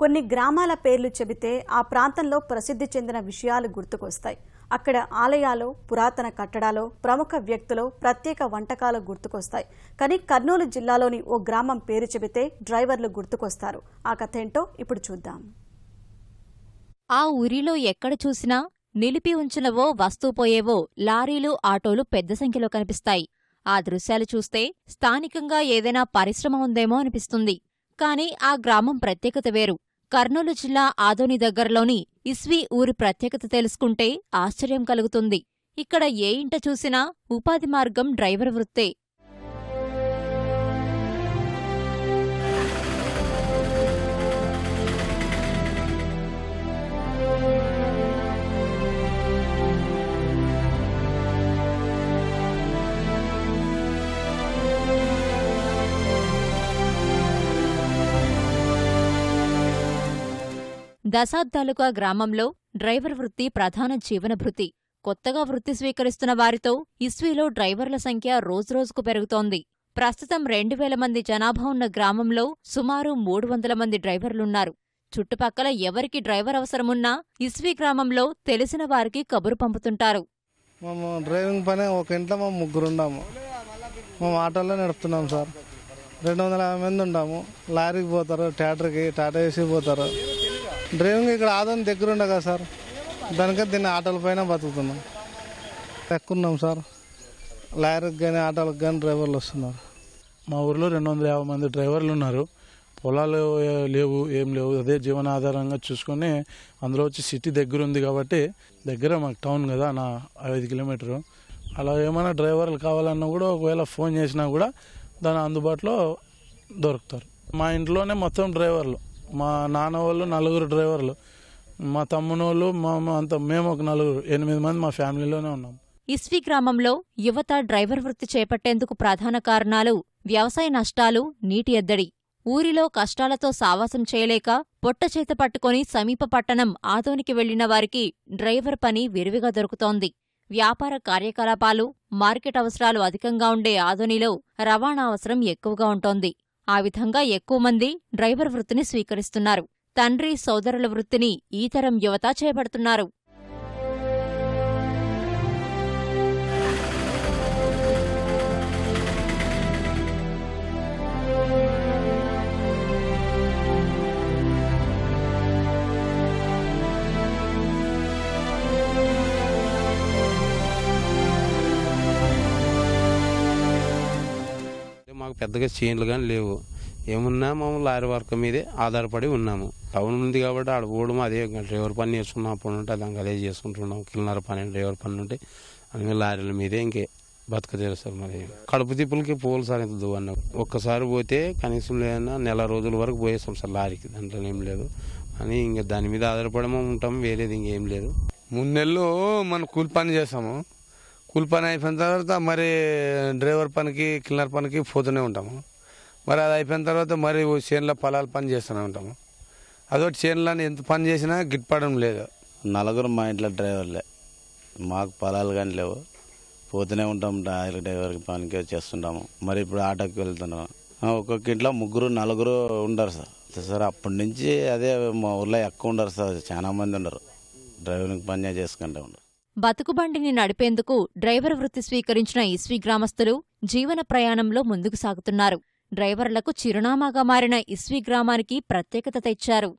కొన్ని గ్రామాల పేర్లు చెబితే ఆ ప్రాంతంలో ప్రసిద్ధి చెందిన విషయాలు గుర్తుకొస్తాయి. అక్కడ ఆలయాలు, పురాతన కట్టడాలు, ప్రముఖ వ్యక్తులు, ప్రత్యేక వంటకాలు గుర్తుకొస్తాయి. కానీ కర్నూలు జిల్లాలోని ఓ గ్రామం పేరు చెబితే డ్రైవర్లు గుర్తుకొస్తారు. ఆ కథ ఏంటో ఇప్పుడు చూద్దాం. ఆ ఊరిలో ఎక్కడ చూసినా నిలిపి ఉంచినవో వస్తూపోయేవో లారీలు, ఆటోలు పెద్ద సంఖ్యలో కనిపిస్తాయి. ఆ దృశ్యాలు చూస్తే స్థానికంగా ఏదైనా పరిశ్రమ ఉందేమో అనిపిస్తుంది. కాని ఆ గ్రామం ప్రత్యేకత వేరు. కర్నూలు జిల్లా ఆదోని దగ్గరలోని ఇస్వి ఊరి ప్రత్యేకత తెలుసుకుంటే ఆశ్చర్యం కలుగుతుంది. ఇక్కడ ఏ ఇంట చూసినా ఉపాధి మార్గం డ్రైవర్ వృత్తే. దశాబ్దాలుగా గ్రామంలో డ్రైవర్ వృత్తి ప్రధాన జీవనభృతి. కొత్తగా వృత్తి స్వీకరిస్తున్న వారితో ఇస్వీలో డ్రైవర్ల సంఖ్య రోజురోజుకు పెరుగుతోంది. ప్రస్తుతం 2000 మంది జనాభా ఉన్న గ్రామంలో సుమారు 300 మంది డ్రైవర్లున్నారు. చుట్టుపక్కల ఎవరికి డ్రైవర్ అవసరమున్నా ఇస్వీ గ్రామంలో తెలిసిన వారికి కబురు పంపుతుంటారు. మేము డ్రైవింగ్ పని ఒక ఇంట్లో మేము ముగ్గురు ఉన్నాము. మేము ఆటోలో నడుపుతున్నాం సార్. 250 మంది ఉన్నాము. లారీకి పోతారు, ట్రాక్టర్కి, టాటా ఏసీ పోతారు. డ్రైవింగ్ ఇక్కడ ఆదాయం దగ్గర ఉండే కదా సార్, దానికని దీన్ని ఆటోల పైన బతుకుతున్నాం. ఎక్కున్నాం సార్. లారీకి కానీ ఆటోలకు కానీ డ్రైవర్లు వస్తున్నారు. మా ఊర్లో 250 మంది డ్రైవర్లు ఉన్నారు. పొలాలు లేవు, ఏం లేవు. అదే జీవనాధారంగా చూసుకొని అందులో వచ్చి సిటీ దగ్గర ఉంది కాబట్టి, దగ్గర మాకు టౌన్ కదా నా 5 కిలోమీటరు. అలా ఏమైనా డ్రైవర్లు కావాలన్నా కూడా ఒకవేళ ఫోన్ చేసినా కూడా దాని అందుబాటులో దొరుకుతారు. మా ఇంట్లోనే మొత్తం డ్రైవర్లు. మా నాన్న వాళ్ళు 4 డ్రైవర్లు, మా తమ్మునోళ్ళు, అంతా మేము ఒక 8 మంది మా ఫ్యామిలీలోనే ఉన్నాం. ఇస్వీ గ్రామంలో యువత డ్రైవర్ వృత్తి చేపట్టేందుకు ప్రధాన కారణాలు వ్యవసాయ నష్టాలు, నీటి ఎద్దడి. ఊరిలో కష్టాలతో సావాసం చేయలేక పొట్టచేత పట్టుకుని సమీప పట్టణం ఆదోనికి వెళ్లిన వారికి డ్రైవర్ పని విరివిగా దొరుకుతోంది. వ్యాపార కార్యకలాపాలు, మార్కెట్ అవసరాలు అధికంగా ఉండే ఆదోనిలో రవాణా అవసరం ఎక్కువగా ఉంటోంది. ఆ విధంగా ఎక్కువ మంది డ్రైవర్ వృత్తిని స్వీకరిస్తున్నారు. తండ్రి, సోదరుల వృత్తిని ఈ తరం యువత చేపడుతున్నారు. మాకు పెద్దగా చేన్లు కానీ లేవు. ఏమున్నా మేము లారీ వర్క్ మీదే ఆధారపడి ఉన్నాము. టౌన్ ఉంది కాబట్టి ఆడ పోవడం అదే డ్రైవర్ పని చేసుకున్నాం. అప్పుడు ఉంటే దానికి అదే చేసుకుంటున్నాం. కిల్లనర పని, డ్రైవర్ పని ఉంటే అన్ని లారీల మీదే ఇంకే బతక చేస్తారు. మరి కడుపు తిప్పులకి పోలు సార్ ఇంత దూరం. ఒక్కసారి పోతే కనీసం లేదన్నా నెల రోజుల వరకు పోయేస్తాం సార్ లారీకి. దాంట్లో ఏం లేదు అని ఇంకా దాని మీద ఆధారపడము ఉంటాం. వేరేది ఇంకేం లేదు. 3 నెలలు మనం కూలి పని చేస్తాము. కూలి పని అయిపోయిన తర్వాత మరి డ్రైవర్ పనికి, క్లీనర్ పనికి పోతూనే ఉంటాము. మరి అది అయిపోయిన తర్వాత మరి చేనులో పొలాల పని చేస్తూనే ఉంటాము. అదొకటి చేనులని ఎంత పని చేసినా గిట్టుపడడం లేదు. 4 మా ఇంట్లో డ్రైవర్లే. మాకు పొలాలు కానీ లేవు, పోతూనే ఉంటాం. డ్రైవర్ పనికి చేస్తుంటాము. మరి ఇప్పుడు ఆటోకి వెళ్తున్నాం. ఒక్కొక్క ఇంట్లో 3, 4 ఉండరు సార్. అప్పటి నుంచి అదే మా ఊర్లో ఎక్కువ ఉండరు సార్. చాలా మంది ఉండరు, డ్రైవింగ్ పని చేసుకుంటూ ఉండరు. బతుకుబండిని నడిపేందుకు డ్రైవర్ వృత్తి స్వీకరించిన ఇస్వీ గ్రామస్తులు జీవన ప్రయాణంలో ముందుకు సాగుతున్నారు. డ్రైవర్లకు చిరునామాగా మారిన ఇస్వీ గ్రామానికి ప్రత్యేకత తెచ్చారు.